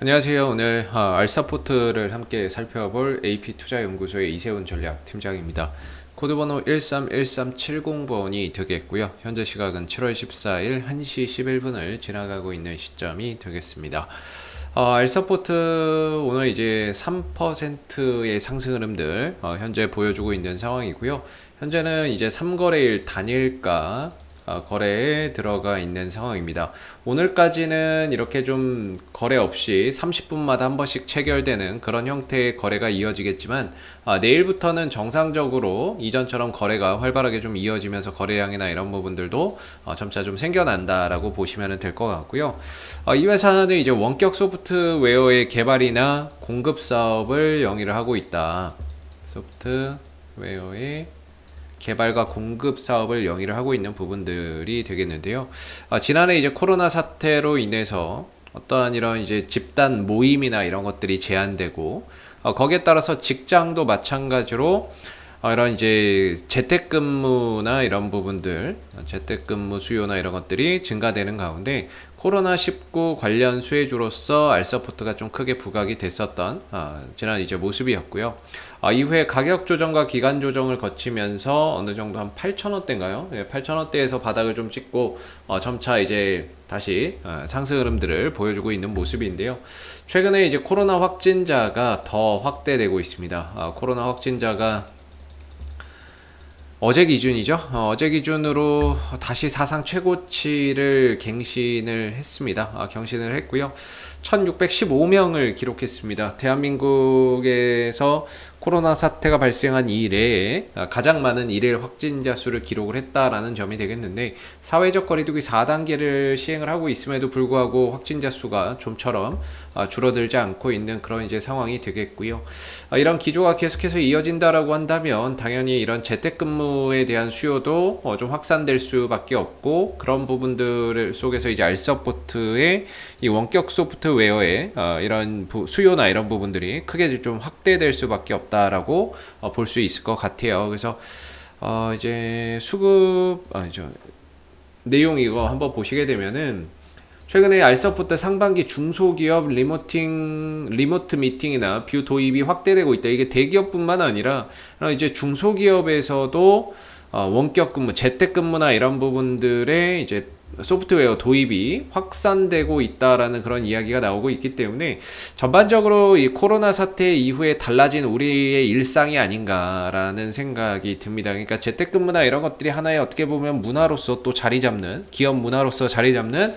안녕하세요. 오늘 알사포트를 함께 살펴볼 AP투자연구소의 이세훈 전략팀장입니다. 코드번호 131370번이 되겠고요. 현재 시각은 7월 14일 1시 11분을 지나가고 있는 시점이 되겠습니다. 알사포트 오늘 이제 3%의 상승 흐름들 현재 보여주고 있는 상황이고요. 현재는 이제 3거래일 단일가 거래에 들어가 있는 상황입니다. 오늘까지는 이렇게 좀 거래 없이 30분마다 한 번씩 체결되는 그런 형태의 거래가 이어지겠지만 내일부터는 정상적으로 이전처럼 거래가 활발하게 좀 이어지면서 거래량이나 이런 부분들도 점차 좀 생겨난다라고 보시면 될 것 같고요. 이 회사는 이제 원격 소프트웨어의 개발이나 공급 사업을 영위를 하고 있다. 소프트웨어의 개발과 공급 사업을 영위를 하고 있는 부분들이 되겠는데요. 지난해 이제 코로나 사태로 인해서 어떠한 이런 이제 집단 모임이나 이런 것들이 제한되고, 거기에 따라서 직장도 마찬가지로 이런 이제 재택근무나 이런 부분들, 재택근무 수요나 이런 것들이 증가되는 가운데 코로나19 관련 수혜주로서 알서포트가 좀 크게 부각이 됐었던 지난 이제 모습이었고요. 이후에 가격 조정과 기간 조정을 거치면서 어느 정도 한 8,000원대인가요? 네, 8,000원대에서 바닥을 좀 찍고 점차 이제 다시 상승 흐름들을 보여주고 있는 모습인데요. 최근에 이제 코로나 확진자가 더 확대되고 있습니다. 코로나 확진자가 어제 기준이죠. 어제 기준으로 다시 사상 최고치를 갱신을 했습니다. 경신을 했고요. 1615명을 기록했습니다. 대한민국에서 코로나 사태가 발생한 이래에 가장 많은 일일 확진자 수를 기록을 했다라는 점이 되겠는데, 사회적 거리두기 4단계를 시행을 하고 있음에도 불구하고 확진자 수가 좀처럼 줄어들지 않고 있는 그런 이제 상황이 되겠고요. 이런 기조가 계속해서 이어진다라고 한다면 당연히 이런 재택근무에 대한 수요도 좀 확산될 수밖에 없고, 그런 부분들 속에서 이제 알서포트의 이 원격 소프트웨어의 이런 수요나 이런 부분들이 크게 좀 확대될 수밖에 없다라고 볼 수 있을 것 같아요. 그래서 이제 수급 내용 이거 한번 보시게 되면은, 최근에 알서포트 상반기 중소기업 리모트 미팅이나 뷰 도입이 확대되고 있다. 이게 대기업뿐만 아니라 이제 중소기업에서도 원격 근무, 재택근무나 이런 부분들의 이제 소프트웨어 도입이 확산되고 있다라는 그런 이야기가 나오고 있기 때문에 전반적으로 이 코로나 사태 이후에 달라진 우리의 일상이 아닌가라는 생각이 듭니다. 그러니까 재택근무나 이런 것들이 하나의 어떻게 보면 문화로서 또 자리 잡는, 기업 문화로서 자리 잡는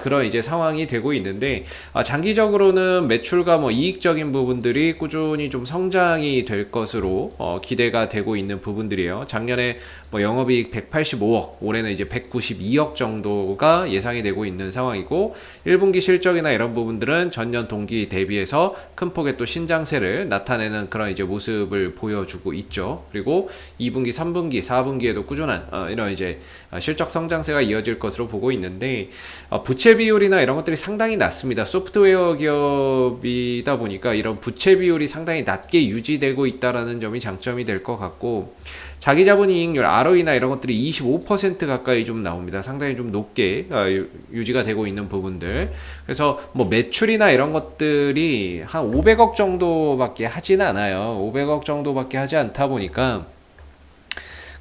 그런 이제 상황이 되고 있는데, 장기적으로는 매출과 뭐 이익적인 부분들이 꾸준히 좀 성장이 될 것으로 기대가 되고 있는 부분들이에요. 작년에 뭐 영업이익 185억, 올해는 이제 192억 정도가 예상이 되고 있는 상황이고, 1분기 실적이나 이런 부분들은 전년 동기 대비해서 큰 폭의 또 신장세를 나타내는 그런 이제 모습을 보여주고 있죠. 그리고 2분기, 3분기, 4분기에도 꾸준한 이런 이제 실적 성장세가 이어질 것으로 보고 있는데, 부채 비율이나 이런 것들이 상당히 낮습니다. 소프트웨어 기업이다 보니까 이런 부채 비율이 상당히 낮게 유지되고 있다라는 점이 장점이 될 것 같고, 자기 자본 이익률 ROE나 이런 것들이 25% 가까이 좀 나옵니다. 상당히 좀 높게 유지가 되고 있는 부분들. 그래서 뭐 매출이나 이런 것들이 한 500억 정도밖에 하지는 않아요. 500억 정도밖에 하지 않다 보니까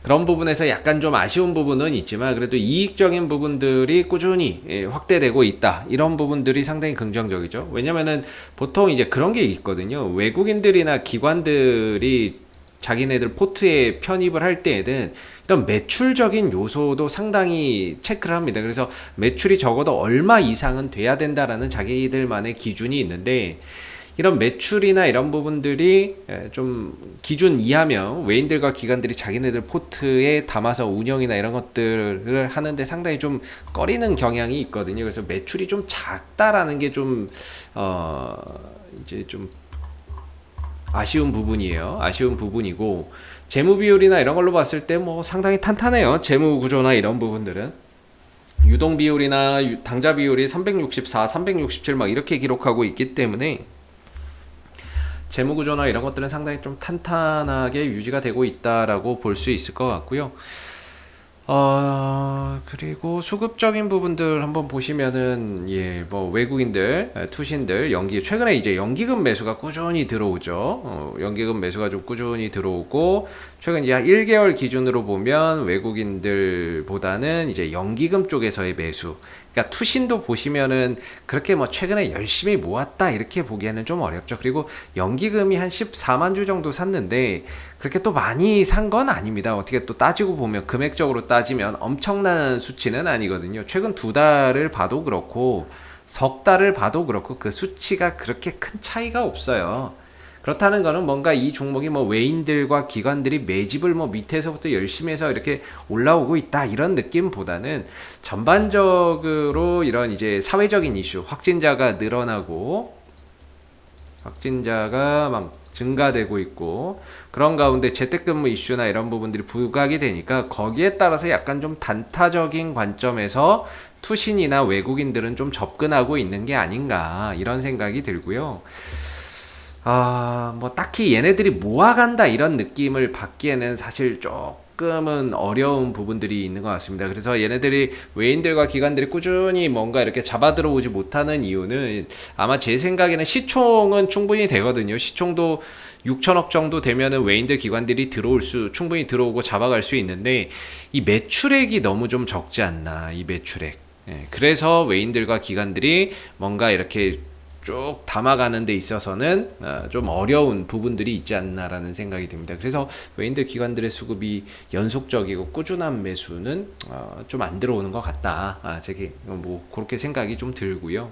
그런 부분에서 약간 좀 아쉬운 부분은 있지만, 그래도 이익적인 부분들이 꾸준히 확대되고 있다. 이런 부분들이 상당히 긍정적이죠. 왜냐면은 보통 이제 그런 게 있거든요. 외국인들이나 기관들이 자기네들 포트에 편입을 할 때에는 이런 매출적인 요소도 상당히 체크를 합니다. 그래서 매출이 적어도 얼마 이상은 돼야 된다라는 자기들만의 기준이 있는데, 이런 매출이나 이런 부분들이 좀 기준 이하면 외인들과 기관들이 자기네들 포트에 담아서 운영이나 이런 것들을 하는데 상당히 좀 꺼리는 경향이 있거든요. 그래서 매출이 좀 작다라는 게 좀 이제 좀 아쉬운 부분이에요. 아쉬운 부분이고, 재무 비율이나 이런 걸로 봤을 때 뭐 상당히 탄탄해요. 재무 구조나 이런 부분들은 유동 비율이나 당좌 비율이 364, 367 막 이렇게 기록하고 있기 때문에 재무 구조나 이런 것들은 상당히 좀 탄탄하게 유지가 되고 있다라고 볼 수 있을 것 같고요. 그리고 수급적인 부분들 한번 보시면은, 예, 뭐, 외국인들, 투신들, 최근에 이제 연기금 매수가 꾸준히 들어오죠. 연기금 매수가 좀 꾸준히 들어오고, 최근 이제 한 1개월 기준으로 보면 외국인들보다는 이제 연기금 쪽에서의 매수. 그러니까 투신도 보시면은 그렇게 뭐 최근에 열심히 모았다 이렇게 보기에는 좀 어렵죠. 그리고 연기금이 한 14만 주 정도 샀는데 그렇게 또 많이 산 건 아닙니다. 어떻게 또 따지고 보면 금액적으로 따지면 엄청난 수치는 아니거든요. 최근 두 달을 봐도 그렇고 석 달을 봐도 그렇고 그 수치가 그렇게 큰 차이가 없어요. 그렇다는 거는 뭔가 이 종목이 뭐 외인들과 기관들이 매집을 뭐 밑에서부터 열심히 해서 이렇게 올라오고 있다 이런 느낌보다는 전반적으로 이런 이제 사회적인 이슈, 확진자가 막 증가되고 있고 그런 가운데 재택근무 이슈나 이런 부분들이 부각이 되니까 거기에 따라서 약간 좀 단타적인 관점에서 투신이나 외국인들은 좀 접근하고 있는 게 아닌가 이런 생각이 들고요. 뭐 딱히 얘네들이 모아간다 이런 느낌을 받기에는 사실 조금은 어려운 부분들이 있는 것 같습니다. 그래서 얘네들이 외인들과 기관들이 꾸준히 뭔가 이렇게 잡아 들어오지 못하는 이유는 아마 제 생각에는 시총은 충분히 되거든요. 시총도 6천억 정도 되면은 외인들 기관들이 충분히 들어오고 잡아갈 수 있는데 이 매출액이 너무 좀 적지 않나, 이 매출액. 예, 그래서 외인들과 기관들이 뭔가 이렇게 쭉 담아가는 데 있어서는 좀 어려운 부분들이 있지 않나라는 생각이 듭니다. 그래서 외인들 기관들의 수급이 연속적이고 꾸준한 매수는 좀 안 들어오는 것 같다. 제게 뭐 그렇게 생각이 좀 들고요.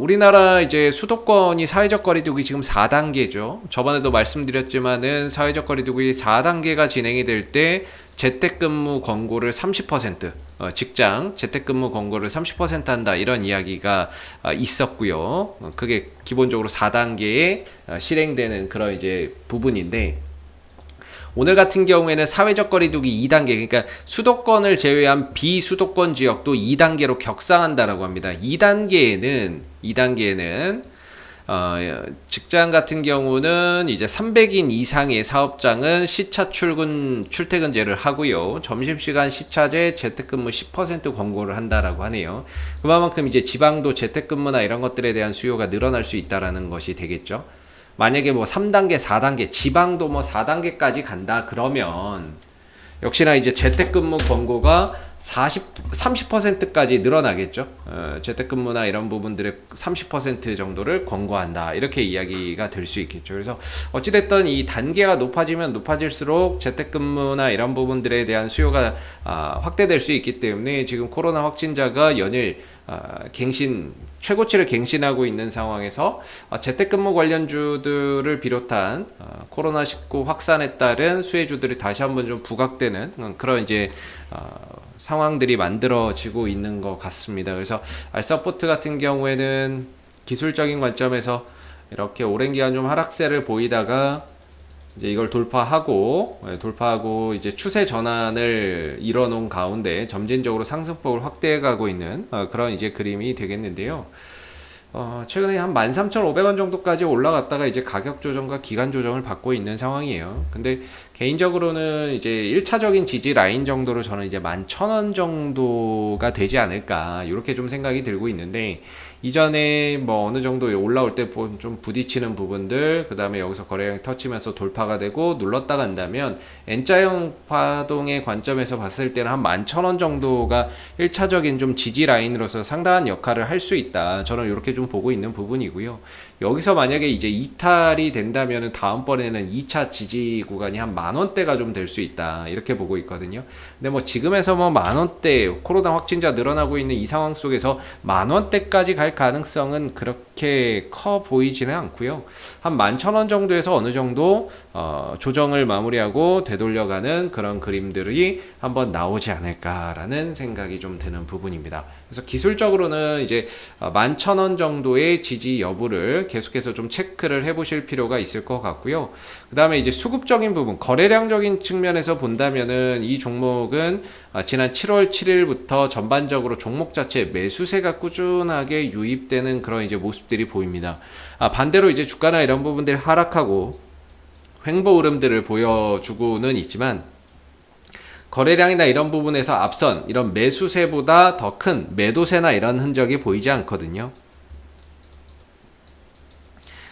우리나라 이제 수도권이 사회적 거리두기 지금 4단계죠. 저번에도 말씀드렸지만은 사회적 거리두기 4단계가 진행이 될 때 재택근무 권고를 30%, 직장 재택근무 권고를 30% 한다 이런 이야기가 있었고요. 그게 기본적으로 4단계에 실행되는 그런 이제 부분인데 오늘 같은 경우에는 사회적 거리두기 2단계, 그러니까 수도권을 제외한 비수도권 지역도 2단계로 격상한다라고 합니다. 2단계에는 직장 같은 경우는 이제 300인 이상의 사업장은 시차 출퇴근제를 하고요. 점심시간 시차제 재택근무 10% 권고를 한다라고 하네요. 그만큼 이제 지방도 재택근무나 이런 것들에 대한 수요가 늘어날 수 있다라는 것이 되겠죠. 만약에 뭐 3단계, 4단계, 지방도 뭐 4단계까지 간다 그러면 역시나 이제 재택근무 권고가 30%까지 늘어나겠죠. 재택근무나 이런 부분들의 30% 정도를 권고한다. 이렇게 이야기가 될 수 있겠죠. 그래서 어찌됐든 이 단계가 높아지면 높아질수록 재택근무나 이런 부분들에 대한 수요가 확대될 수 있기 때문에 지금 코로나 확진자가 연일 최고치를 갱신하고 있는 상황에서 재택근무 관련주들을 비롯한 코로나19 확산에 따른 수혜주들이 다시 한번 좀 부각되는 그런 이제 상황들이 만들어지고 있는 것 같습니다. 그래서 알서포트 같은 경우에는 기술적인 관점에서 이렇게 오랜 기간 좀 하락세를 보이다가 이제 이걸 돌파하고 이제 추세 전환을 이뤄놓은 가운데 점진적으로 상승폭을 확대해가고 있는 그런 이제 그림이 되겠는데요. 최근에 한 13,500원 정도까지 올라갔다가 이제 가격 조정과 기간 조정을 받고 있는 상황이에요. 근데 개인적으로는 이제 1차적인 지지 라인 정도로 저는 이제 11,000원 정도가 되지 않을까 이렇게 좀 생각이 들고 있는데 이전에 뭐 어느 정도 올라올 때 좀 부딪히는 부분들 그 다음에 여기서 거래량이 터치면서 돌파가 되고 눌렀다 간다면 N자형 파동의 관점에서 봤을 때는 한 11,000원 정도가 1차적인 좀 지지 라인으로서 상당한 역할을 할 수 있다. 저는 이렇게 좀 보고 있는 부분이고요. 여기서 만약에 이제 이탈이 된다면 다음번에는 2차 지지 구간이 한 10,000원대가 좀 될 수 있다. 이렇게 보고 있거든요. 근데 뭐 지금에서 뭐 10,000원대 코로나 확진자 늘어나고 있는 이 상황 속에서 10,000원대까지 갈 가능성은 그렇게 커 보이지는 않고요. 한 11,000원 정도에서 어느 정도 조정을 마무리하고 되돌려가는 그런 그림들이 한번 나오지 않을까라는 생각이 좀 드는 부분입니다. 그래서 기술적으로는 이제 11,000원 정도의 지지 여부를 계속해서 좀 체크를 해보실 필요가 있을 것 같고요. 그 다음에 이제 수급적인 부분, 거래량적인 측면에서 본다면은 이 종목은 지난 7월 7일부터 전반적으로 종목 자체 매수세가 꾸준하게 유입되는 그런 이제 모습들이 보입니다. 반대로 이제 주가나 이런 부분들이 하락하고 횡보 흐름들을 보여주고는 있지만 거래량이나 이런 부분에서 앞선 이런 매수세보다 더 큰 매도세나 이런 흔적이 보이지 않거든요.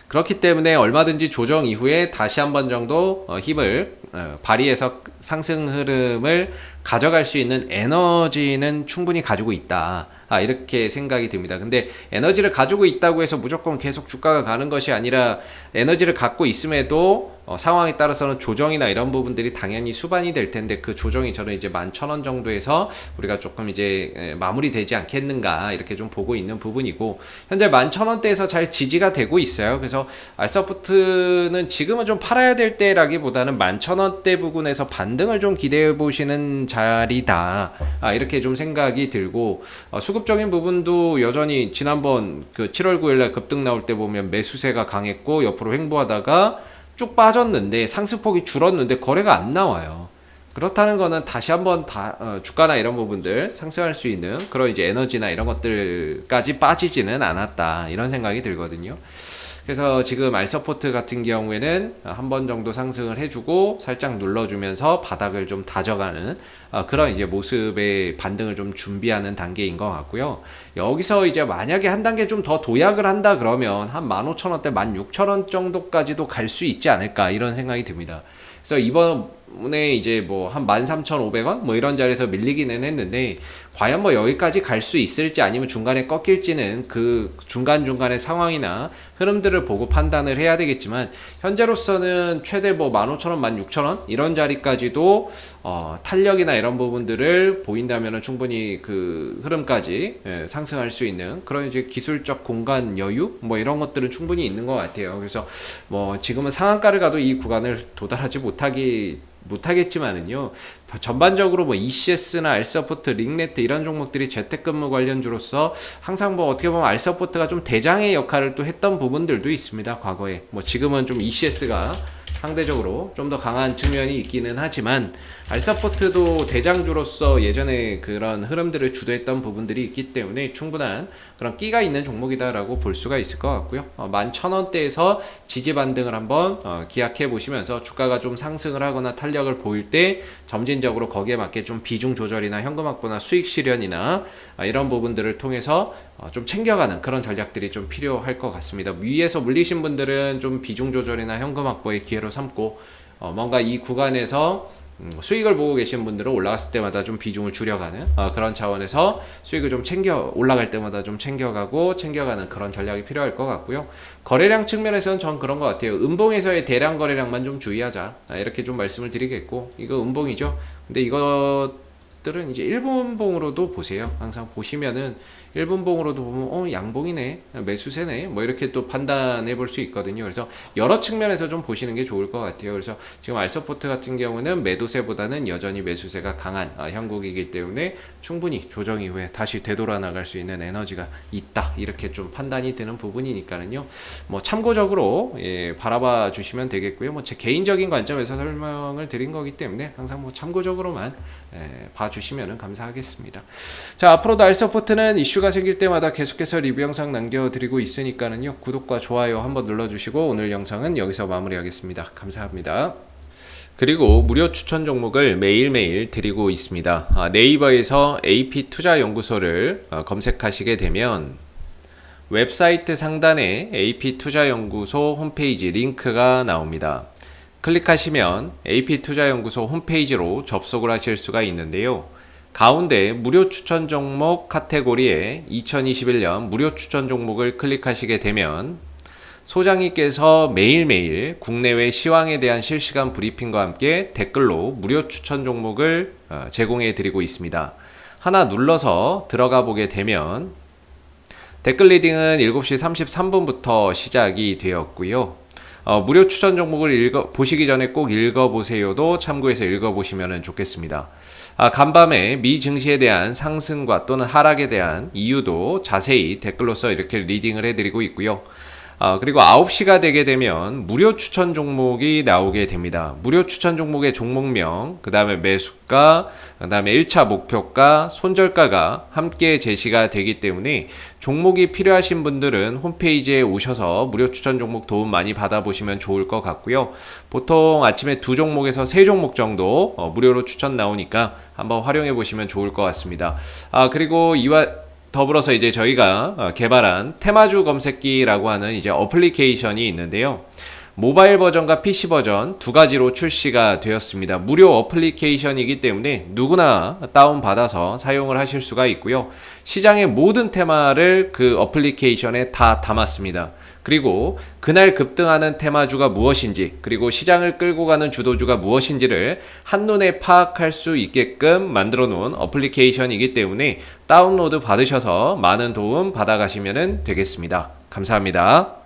그렇기 때문에 얼마든지 조정 이후에 다시 한 번 정도 힘을 발휘해서 상승 흐름을 가져갈 수 있는 에너지는 충분히 가지고 있다. 이렇게 생각이 듭니다. 근데 에너지를 가지고 있다고 해서 무조건 계속 주가가 가는 것이 아니라 에너지를 갖고 있음에도 상황에 따라서는 조정이나 이런 부분들이 당연히 수반이 될 텐데 그 조정이 저는 이제 11,000원 정도에서 우리가 조금 이제 마무리되지 않겠는가 이렇게 좀 보고 있는 부분이고 현재 11,000원대에서 잘 지지가 되고 있어요. 그래서 알서포트는 지금은 좀 팔아야 될 때라기보다는 11,000원대 부근에서 반등을 좀 기대해 보시는 자리다. 이렇게 좀 생각이 들고 수급적인 부분도 여전히 지난번 그 7월 9일날 급등 나올 때 보면 매수세가 강했고 옆으로 횡보하다가 쭉 빠졌는데 상승폭이 줄었는데 거래가 안 나와요. 그렇다는 거는 다시 한번 주가나 이런 부분들 상승할 수 있는 그런 이제 에너지나 이런 것들까지 빠지지는 않았다 이런 생각이 들거든요. 그래서 지금 알서포트 같은 경우에는 한 번 정도 상승을 해주고 살짝 눌러주면서 바닥을 좀 다져가는 그런 이제 모습의 반등을 좀 준비하는 단계인 것 같고요. 여기서 이제 만약에 한 단계 좀 더 도약을 한다 그러면 한 15,000원대, 16,000원 정도까지도 갈 수 있지 않을까 이런 생각이 듭니다. 그래서 이번에 이제 뭐 한 13,500원 뭐 이런 자리에서 밀리기는 했는데 과연 뭐 여기까지 갈 수 있을지 아니면 중간에 꺾일지는 그 중간중간의 상황이나 흐름들을 보고 판단을 해야 되겠지만 현재로서는 최대 뭐 15,000원, 16,000원 이런 자리까지도 탄력이나 이런 부분들을 보인다면 충분히 그 흐름까지 상승할 수 있는 그런 이제 기술적 공간 여유 뭐 이런 것들은 충분히 있는 것 같아요. 그래서 뭐 지금은 상한가를 가도 이 구간을 도달하지 못하겠지만은요 전반적으로 뭐 ECS나 알서포트, 링네트 이런 종목들이 재택근무 관련주로서 항상 뭐 어떻게 보면 알서포트가 좀 대장의 역할을 또 했던 부분들도 있습니다. 과거에 뭐 지금은 좀 ECS가 상대적으로 좀 더 강한 측면이 있기는 하지만 알서포트도 대장주로서 예전에 그런 흐름들을 주도했던 부분들이 있기 때문에 충분한 그런 끼가 있는 종목이다라고 볼 수가 있을 것 같고요. 11,000원대에서 지지 반등을 한번 기약해 보시면서 주가가 좀 상승을 하거나 탄력을 보일 때 점진적으로 거기에 맞게 좀 비중 조절이나 현금 확보나 수익 실현이나 이런 부분들을 통해서 좀 챙겨가는 그런 전략들이 좀 필요할 것 같습니다. 위에서 물리신 분들은 좀 비중 조절이나 현금 확보의 기회로 삼고 뭔가 이 구간에서 수익을 보고 계신 분들은 올라갔을 때마다 좀 비중을 줄여가는 그런 차원에서 수익을 좀 올라갈 때마다 좀 챙겨가는 그런 전략이 필요할 것 같고요. 거래량 측면에서는 전 그런 것 같아요. 음봉에서의 대량 거래량만 좀 주의하자 이렇게 좀 말씀을 드리겠고 이거 음봉이죠. 근데 이것들은 이제 1분봉으로도 보세요. 항상 보시면은 1분봉으로도 보면 양봉이네 매수세네 뭐 이렇게 또 판단해 볼 수 있거든요. 그래서 여러 측면에서 좀 보시는 게 좋을 것 같아요. 그래서 지금 알서포트 같은 경우는 매도세보다는 여전히 매수세가 강한 형국이기 때문에 충분히 조정 이후에 다시 되돌아 나갈 수 있는 에너지가 있다 이렇게 좀 판단이 되는 부분이니까는요. 뭐 참고적으로 바라봐 주시면 되겠고요. 뭐 제 개인적인 관점에서 설명을 드린 거기 때문에 항상 뭐 참고적으로만 봐주시면 감사하겠습니다. 자, 앞으로도 알서포트는 이슈가 생길 때마다 계속해서 리뷰 영상 남겨드리고 있으니까는요. 구독과 좋아요 한번 눌러주시고 오늘 영상은 여기서 마무리하겠습니다. 감사합니다. 그리고 무료 추천 종목을 매일매일 드리고 있습니다. 네이버에서 AP투자연구소를 검색하시게 되면 웹사이트 상단에 AP투자연구소 홈페이지 링크가 나옵니다. 클릭하시면 AP투자연구소 홈페이지로 접속을 하실 수가 있는데요. 가운데 무료 추천 종목 카테고리에 2021년 무료 추천 종목을 클릭하시게 되면 소장님께서 매일매일 국내외 시황에 대한 실시간 브리핑과 함께 댓글로 무료 추천 종목을 제공해 드리고 있습니다. 하나 눌러서 들어가 보게 되면 댓글 리딩은 7시 33분부터 시작이 되었고요. 무료 추천 종목을 보시기 전에 꼭 읽어보세요도 참고해서 읽어보시면 좋겠습니다. 간밤에 미 증시에 대한 상승과 또는 하락에 대한 이유도 자세히 댓글로서 이렇게 리딩을 해드리고 있고요. 그리고 9시가 되게 되면 무료 추천 종목이 나오게 됩니다. 무료 추천 종목의 종목명, 그 다음에 매수가, 그 다음에 1차 목표가, 손절가가 함께 제시가 되기 때문에 종목이 필요하신 분들은 홈페이지에 오셔서 무료 추천 종목 도움 많이 받아보시면 좋을 것 같고요. 보통 아침에 2종목에서 3종목 정도 무료로 추천 나오니까 한번 활용해 보시면 좋을 것 같습니다. 그리고 이와 더불어서 이제 저희가 개발한 테마주 검색기라고 하는 이제 어플리케이션이 있는데요. 모바일 버전과 PC 버전 두 가지로 출시가 되었습니다. 무료 어플리케이션이기 때문에 누구나 다운받아서 사용을 하실 수가 있고요. 시장의 모든 테마를 그 어플리케이션에 다 담았습니다. 그리고 그날 급등하는 테마주가 무엇인지, 그리고 시장을 끌고 가는 주도주가 무엇인지를 한눈에 파악할 수 있게끔 만들어 놓은 어플리케이션이기 때문에 다운로드 받으셔서 많은 도움 받아가시면 되겠습니다. 감사합니다.